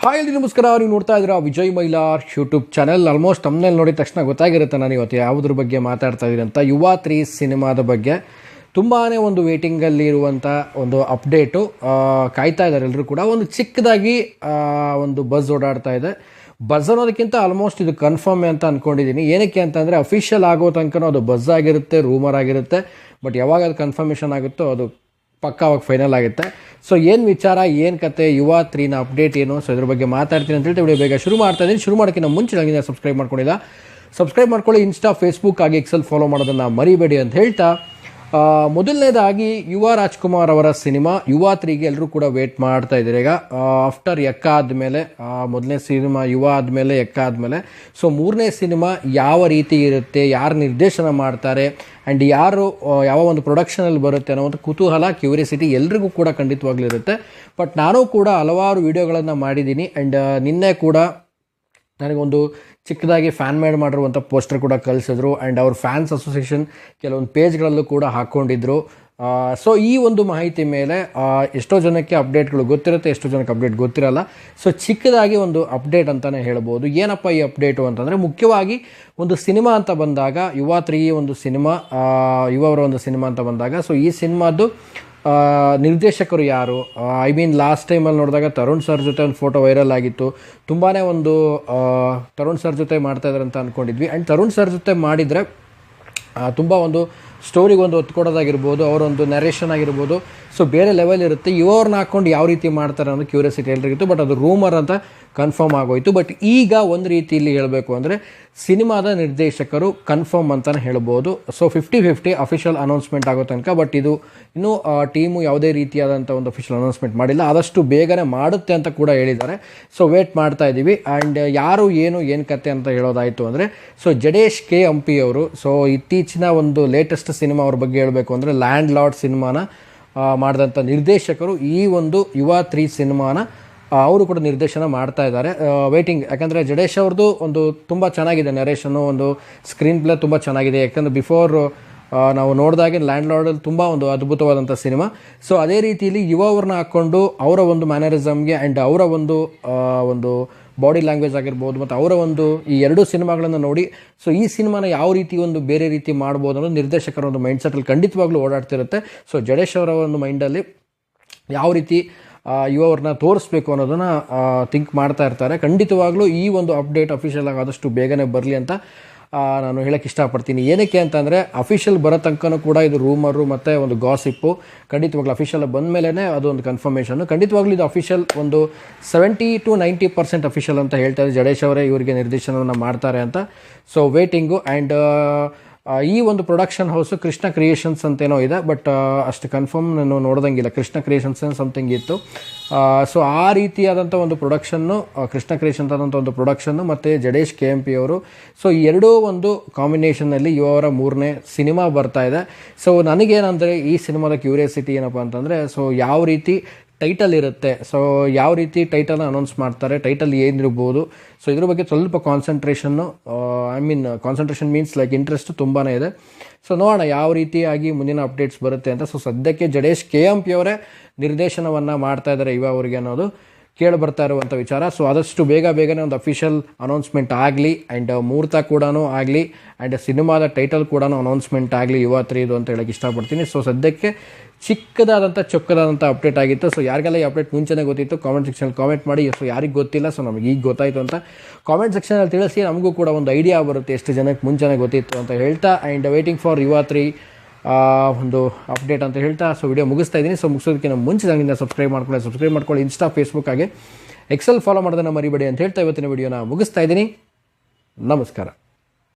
Hi ಎಲ್ರಿ ನಮಸ್ಕಾರ. ನೀವು ನೋಡ್ತಾ ಇದ್ದೀರಾ Vijay Mailar YouTube channel. Almost ತಮ್ಮನೇಲಿ ನೋಡಿದ ತಕ್ಷಣ ಗೊತ್ತಾಗಿರುತ್ತೆ ನಾನು ಇವತ್ತು ಯಾವುದ್ರ ಬಗ್ಗೆ ಮಾತಾಡ್ತಾ ಇದ್ದೀನಿ ಅಂತ. ಯುವ 3 ಸಿನಿಮಾದ ಬಗ್ಗೆ ತುಂಬಾ ಒಂದು ವೇಟಿಂಗಲ್ಲಿ ಇರುವಂಥ ಒಂದು ಅಪ್ಡೇಟು. ಕಾಯ್ತಾ ಇದ್ದಾರೆ ಎಲ್ಲರೂ ಕೂಡ. ಒಂದು ಚಿಕ್ಕದಾಗಿ ಒಂದು ಬಸ್ ಓಡಾಡ್ತಾ ಇದೆ. ಬಸ್ ಅನ್ನೋದಕ್ಕಿಂತ ಆಲ್ಮೋಸ್ಟ್ ಇದು ಕನ್ಫರ್ಮ್ ಅಂತ ಅಂದ್ಕೊಂಡಿದ್ದೀನಿ. ಏನಕ್ಕೆ ಅಂತಂದರೆ ಅಫಿಷಿಯಲ್ ಆಗೋ ತನಕ ಅದು ಬಸ್ ಆಗಿರುತ್ತೆ, ರೂಮರ್ ಆಗಿರುತ್ತೆ. ಬಟ್ ಯಾವಾಗ ಅದು ಕನ್ಫರ್ಮೇಷನ್ ಆಗುತ್ತೋ ಅದು ಪಕ್ಕಾವಾಗಿ ಫೈನಲ್ ಆಗುತ್ತೆ. ಸೊ ಏನು ವಿಚಾರ, ಏನು ಕತೆ, ಯುವ 3ನ ಅಪ್ಡೇಟ್ ಏನು, ಸೊ ಇದ್ರ ಬಗ್ಗೆ ಮಾತಾಡ್ತೀನಿ ಅಂತ ಹೇಳ್ತಾ ವಿಡಿಯೋ ಬೇಗ ಶುರು ಮಾಡ್ತಾ ಇದ್ದೀನಿ. ಶುರು ಮಾಡೋಕ್ಕಿಂತ ಮುಂಚೆ ನನಗೆ ಸಬ್ಸ್ಕ್ರೈಬ್ ಮಾಡ್ಕೊಂಡಿಲ್ಲ, ಸಬ್ಸ್ಕ್ರೈಬ್ ಮಾಡ್ಕೊಳ್ಳಿ. ಇನ್ಸ್ಟಾ, ಫೇಸ್ಬುಕ್ ಆಗಿ ಎಕ್ಸೆಲ್ ಫಾಲೋ ಮಾಡೋದನ್ನು ಮರಿಬೇಡಿ ಅಂತ ಹೇಳ್ತಾ, ಮೊದಲನೇದಾಗಿ ಯುವ ರಾಜ್ಕುಮಾರ್ ಅವರ ಸಿನಿಮಾ ಯುವ 3ಗೆ ಎಲ್ಲರೂ ಕೂಡ ವೇಟ್ ಮಾಡ್ತಾ ಇದ್ದಾರೆ. ಈಗ ಆಫ್ಟರ್ ಎಕ್ಕ ಆದಮೇಲೆ, ಮೊದಲನೇ ಸಿನಿಮಾ ಯುವ ಆದಮೇಲೆ ಎಕ್ಕ ಆದಮೇಲೆ, ಸೊ ಮೂರನೇ ಸಿನಿಮಾ ಯಾವ ರೀತಿ ಇರುತ್ತೆ, ಯಾರು ನಿರ್ದೇಶನ ಮಾಡ್ತಾರೆ ಆ್ಯಂಡ್ ಯಾರು ಯಾವ ಒಂದು ಪ್ರೊಡಕ್ಷನಲ್ಲಿ ಬರುತ್ತೆ ಅನ್ನೋ ಒಂದು ಕುತೂಹಲ, ಕ್ಯೂರಿಯಾಸಿಟಿ ಎಲ್ರಿಗೂ ಕೂಡ ಖಂಡಿತವಾಗ್ಲಿರುತ್ತೆ. ಬಟ್ ನಾನು ಕೂಡ ಹಲವಾರು ವಿಡಿಯೋಗಳನ್ನು ಮಾಡಿದ್ದೀನಿ. ಆ್ಯಂಡ್ ನಿನ್ನೆ ಕೂಡ ನನಗೊಂದು ಚಿಕ್ಕದಾಗಿ ಫ್ಯಾನ್ ಮೇಡ್ ಮಾಡಿರುವಂಥ ಪೋಸ್ಟರ್ ಕೂಡ ಕಳಿಸಿದ್ರು. ಆ್ಯಂಡ್ ಅವ್ರ ಫ್ಯಾನ್ಸ್ ಅಸೋಸಿಯೇಷನ್ ಕೆಲವೊಂದು ಪೇಜ್ಗಳಲ್ಲೂ ಕೂಡ ಹಾಕ್ಕೊಂಡಿದ್ರು. ಸೊ ಈ ಒಂದು ಮಾಹಿತಿ ಮೇಲೆ ಎಷ್ಟೋ ಜನಕ್ಕೆ ಅಪ್ಡೇಟ್ಗಳು ಗೊತ್ತಿರುತ್ತೆ, ಎಷ್ಟೋ ಜನಕ್ಕೆ ಅಪ್ಡೇಟ್ ಗೊತ್ತಿರಲ್ಲ. ಸೊ ಚಿಕ್ಕದಾಗಿ ಒಂದು ಅಪ್ಡೇಟ್ ಅಂತಲೇ ಹೇಳ್ಬೋದು. ಏನಪ್ಪ ಈ ಅಪ್ಡೇಟು ಅಂತಂದರೆ, ಮುಖ್ಯವಾಗಿ ಒಂದು ಸಿನಿಮಾ ಅಂತ ಬಂದಾಗ, ಯುವ 3 ಒಂದು ಸಿನಿಮಾ, ಯುವವರ ಒಂದು ಸಿನಿಮಾ ಅಂತ ಬಂದಾಗ, ಸೊ ಈ ಸಿನಿಮಾದ್ದು ನಿರ್ದೇಶಕರು ಯಾರು, ಐ ಮೀನ್ ಲಾಸ್ಟ್ ಟೈಮಲ್ಲಿ ನೋಡಿದಾಗ ತರುಣ್ ಸರ್ ಜೊತೆ ಒಂದು ಫೋಟೋ ವೈರಲ್ ಆಗಿತ್ತು. ತುಂಬಾ ಒಂದು ತರುಣ್ ಸರ್ ಜೊತೆ ಮಾಡ್ತಾ ಇದ್ದಾರೆ ಅಂತ ಅಂದ್ಕೊಂಡಿದ್ವಿ. ಆ್ಯಂಡ್ ತರುಣ್ ಸರ್ ಜೊತೆ ಮಾಡಿದರೆ ತುಂಬ ಒಂದು ಸ್ಟೋರಿಗೆ ಒಂದು ಒತ್ತು ಕೊಡೋದಾಗಿರ್ಬೋದು, ಅವರೊಂದು ನರೇಷನ್ ಆಗಿರ್ಬೋದು, ಸೊ ಬೇರೆ ಲೆವೆಲ್ ಇರುತ್ತೆ. ಇವ್ರನ್ನ ಹಾಕ್ಕೊಂಡು ಯಾವ ರೀತಿ ಮಾಡ್ತಾರೆ ಅನ್ನೋ ಕ್ಯೂರಿಯಾಸಿಟಿ ಎಲ್ರಿಗಿತ್ತು. ಬಟ್ ಅದು ರೂಮರ್ ಅಂತ ಕನ್ಫರ್ಮ್ ಆಗೋಯಿತು. ಬಟ್ ಈಗ ಒಂದು ರೀತಿಯಲ್ಲಿ ಹೇಳಬೇಕು ಅಂದರೆ ಸಿನಿಮಾದ ನಿರ್ದೇಶಕರು ಕನ್ಫರ್ಮ್ ಅಂತಲೇ ಹೇಳ್ಬೋದು. ಸೊ 50-50 ಅಫಿಷಿಯಲ್ ಅನೌನ್ಸ್ಮೆಂಟ್ ಆಗೋ ತನಕ. ಬಟ್ ಇದು ಇನ್ನೂ ಟೀಮು ಯಾವುದೇ ರೀತಿಯಾದಂಥ ಒಂದು ಅಫಿಷಿಯಲ್ ಅನೌನ್ಸ್ಮೆಂಟ್ ಮಾಡಿಲ್ಲ. ಆದಷ್ಟು ಬೇಗನೆ ಮಾಡುತ್ತೆ ಅಂತ ಕೂಡ ಹೇಳಿದ್ದಾರೆ. ಸೊ ವೇಟ್ ಮಾಡ್ತಾ ಇದ್ದೀವಿ. ಆ್ಯಂಡ್ ಯಾರು ಏನು ಕತೆ ಅಂತ ಹೇಳೋದಾಯಿತು ಅಂದರೆ, ಸೊ ಜಡೇಶ್ ಕೆ ಹಂಪಿ ಅವರು, ಸೊ ಇತ್ತೀಚಿನ ಒಂದು ಲೇಟೆಸ್ಟ್ ಸಿನಿಮಾ ಅವ್ರ ಬಗ್ಗೆ ಹೇಳಬೇಕು ಅಂದರೆ ಲ್ಯಾಂಡ್ ಲಾರ್ಡ್ ಸಿನಿಮಾನ ಮಾಡಿದಂಥ ನಿರ್ದೇಶಕರು ಈ ಒಂದು ಯುವ 3 ಸಿನಿಮಾನ ಅವರು ಕೂಡ ನಿರ್ದೇಶನ ಮಾಡ್ತಾ ಇದ್ದಾರೆ. ವೇಟಿಂಗ್, ಯಾಕಂದರೆ ಜಡೇಶ್ ಅವ್ರದ್ದು ಒಂದು ತುಂಬ ಚೆನ್ನಾಗಿದೆ ನರೇಷನ್ನು, ಒಂದು ಸ್ಕ್ರೀನ್ ಪ್ಲೇ ತುಂಬ ಚೆನ್ನಾಗಿದೆ. ಯಾಕಂದರೆ ಬಿಫೋರ್ ನಾವು ನೋಡಿದಾಗೆ ಲ್ಯಾಂಡ್ ಲಾರ್ಡಲ್ಲಿ ತುಂಬ ಒಂದು ಅದ್ಭುತವಾದಂಥ ಸಿನಿಮಾ. ಸೊ ಅದೇ ರೀತಿಯಲ್ಲಿ ಯುವ ಅವ್ರನ್ನ ಹಾಕ್ಕೊಂಡು ಅವರ ಒಂದು ಮ್ಯಾನರಿಸಮ್ಗೆ ಆ್ಯಂಡ್ ಅವರ ಒಂದು ಬಾಡಿ ಲ್ಯಾಂಗ್ವೇಜ್ ಆಗಿರ್ಬೋದು, ಮತ್ತು ಅವರ ಒಂದು ಈ ಎರಡೂ ಸಿನಿಮಾಗಳನ್ನು ನೋಡಿ, ಸೊ ಈ ಸಿನಿಮಾನ ಯಾವ ರೀತಿ ಒಂದು ಬೇರೆ ರೀತಿ ಮಾಡ್ಬೋದು ಅನ್ನೋದು ನಿರ್ದೇಶಕರ ಒಂದು ಮೈಂಡ್ಸೆಟಲ್ಲಿ ಖಂಡಿತವಾಗ್ಲೂ ಓಡಾಡ್ತಿರುತ್ತೆ. ಸೊ ಜಡೇಶ್ ಅವರ ಒಂದು ಮೈಂಡಲ್ಲಿ ಯಾವ ರೀತಿ ಯುವವ್ರನ್ನ ತೋರಿಸ್ಬೇಕು ಅನ್ನೋದನ್ನು ಥಿಂಕ್ ಮಾಡ್ತಾ ಇರ್ತಾರೆ. ಖಂಡಿತವಾಗ್ಲೂ ಈ ಒಂದು ಅಪ್ಡೇಟ್ ಅಫಿಷಿಯಲ್ ಆಗಿ ಆದಷ್ಟು ಬೇಗನೆ ಬರಲಿ ಅಂತ ನಾನು ಹೇಳಕ್ಕೆ ಇಷ್ಟಪಡ್ತೀನಿ. ಏನಕ್ಕೆ ಅಂತಂದರೆ ಅಫಿಷಿಯಲ್ ಬರೋ ತನಕನೂ ಕೂಡ ಇದು ರೂಮರು ಮತ್ತು ಒಂದು ಗಾಸಿಪ್ಪು. ಖಂಡಿತವಾಗ್ಲೂ ಅಫಿಷಿಯಲ್ ಬಂದ ಮೇಲೇ ಅದು ಒಂದು ಕನ್ಫರ್ಮೇಷನ್ನು. ಖಂಡಿತವಾಗ್ಲೂ ಇದು ಅಫಿಷಿಯಲ್ ಒಂದು 70-90% ಅಫಿಷಿಯಲ್ ಅಂತ ಹೇಳ್ತಾರೆ. ಜಡೇಶ್ ಅವರೇ ಇವರಿಗೆ ನಿರ್ದೇಶನವನ್ನು ಮಾಡ್ತಾರೆ ಅಂತ. So waiting. ಆ್ಯಂಡ್ ಈ ಒಂದು ಪ್ರೊಡಕ್ಷನ್ ಹೌಸು ಕೃಷ್ಣ ಕ್ರಿಯೇಷನ್ಸ್ ಅಂತೇನೋ ಇದೆ. ಬಟ್ ಅಷ್ಟು ಕನ್ಫರ್ಮ್ ನಾನು ನೋಡ್ದಂಗಿಲ್ಲ. ಕೃಷ್ಣ ಕ್ರಿಯೇಷನ್ಸ್ ಸಮಥಿಂಗ್ ಇತ್ತು. ಸೊ ಆ ರೀತಿಯಾದಂಥ ಒಂದು ಪ್ರೊಡಕ್ಷನ್ನು, ಕೃಷ್ಣ ಕ್ರಿಯೇಷನ್ಸ್ ಆದಂಥ ಒಂದು ಪ್ರೊಡಕ್ಷನ್ನು ಮತ್ತು ಜಡೇಶ್ KMP ಅವರು, ಸೊ ಈ ಎರಡೂ ಒಂದು ಕಾಂಬಿನೇಷನ್ನಲ್ಲಿ ಇವರ 3ನೇ ಸಿನಿಮಾ ಬರ್ತಾ ಇದೆ. ಸೊ ನನಗೇನಂದರೆ ಈ ಸಿನಿಮಾದ ಕ್ಯೂರಿಯಾಸಿಟಿ ಏನಪ್ಪ ಅಂತಂದರೆ, ಸೊ ಯಾವ ರೀತಿ ಟೈಟಲ್ ಇರುತ್ತೆ, ಸೊ ಯಾವ ರೀತಿ ಟೈಟಲ್ನ ಅನೌನ್ಸ್ ಮಾಡ್ತಾರೆ, ಟೈಟಲ್ ಏನಿರ್ಬೋದು, ಸೊ ಇದ್ರ ಬಗ್ಗೆ ಸ್ವಲ್ಪ concentration, concentration means like interest ತುಂಬಾ ಇದೆ. ಸೊ ನೋಡೋಣ ಯಾವ ರೀತಿಯಾಗಿ ಮುಂದಿನ ಅಪ್ಡೇಟ್ಸ್ ಬರುತ್ತೆ ಅಂತ. ಸೊ ಸದ್ಯಕ್ಕೆ ಜಡೇಶ್ KMP ಅವರೇ ನಿರ್ದೇಶನವನ್ನು ಮಾಡ್ತಾ ಇದ್ದಾರೆ ಯುವ ಅವರಿಗೆ ಅನ್ನೋದು ಕೇಳಿ ಬರ್ತಾ ಇರುವಂಥ ವಿಚಾರ. ಸೊ ಆದಷ್ಟು ಬೇಗನೆ ಒಂದು ಅಫಿಷಿಯಲ್ ಅನೌನ್ಸ್ಮೆಂಟ್ ಆಗಲಿ, ಆ್ಯಂಡ್ ಮುಹೂರ್ತ ಕೂಡ ಆಗಲಿ, ಆ್ಯಂಡ್ ಸಿನಿಮಾದ ಟೈಟಲ್ ಕೂಡ ಅನೌನ್ಸ್ಮೆಂಟ್ ಆಗಲಿ ಯುವ 3 ಅಂತ ಹೇಳಕ್ಕೆ ಇಷ್ಟಪಡ್ತೀನಿ. ಸೊ ಸದ್ಯಕ್ಕೆ ಚೊಕ್ಕದಾದಂಥ ಅಪ್ಡೇಟ್ ಆಗಿತ್ತು. ಸೊ ಯಾರಿಗೆಲ್ಲ ಈ ಅಪ್ಡೇಟ್ ಮುಂಚೆನೇ ಗೊತ್ತಿತ್ತು ಕಾಮೆಂಟ್ ಸೆಕ್ಷನಲ್ಲಿ ಕಾಮೆಂಟ್ ಮಾಡಿ. ಸೊ ಯಾರಿಗೆ ಗೊತ್ತಿಲ್ಲ, ಸೊ ನಮಗೆ ಈಗ ಗೊತ್ತಾಯಿತು ಅಂತ ಕಾಮೆಂಟ್ ಸೆಕ್ಷನಲ್ಲಿ ತಿಳಿಸಿ. ನಮಗೂ ಕೂಡ ಒಂದು ಐಡಿಯಾ ಬರುತ್ತೆ ಎಷ್ಟು ಜನಕ್ಕೆ ಮುಂಚೆನೇ ಗೊತ್ತಿತ್ತು ಅಂತ ಹೇಳ್ತಾ, ಆ್ಯಂಡ್ ವೇಟಿಂಗ್ ಫಾರ್ ಯುವ 3 ಒಂದು ಅಪ್ಡೇಟ್ ಅಂತ ಹೇಳ್ತಾ ಸೊ ವಿಡಿಯೋ ಮುಗಿಸ್ತಾ ಇದ್ದೀನಿ. ಸೊ ಮುಗಿಸೋದಕ್ಕೆ ನಮ್ಮ ಮುಂಚೆ ನನ್ನಿಂದ ಸಬ್ಸ್ಕ್ರೈಬ್ ಮಾಡ್ಕೊಳ್ಳಿ. ಇನ್ಸ್ಟಾ, ಫೇಸ್ಬುಕ್ ಹಾಗೆ ಎಕ್ಸೆಲ್ ಫಾಲೋ ಮಾಡೋದನ್ನು ಮರಿಬೇಡಿ ಅಂತ ಹೇಳ್ತಾ ಇವತ್ತಿನ ವಿಡಿಯೋನ ಮುಗಿಸ್ತಾ ಇದ್ದೀನಿ. ನಮಸ್ಕಾರ.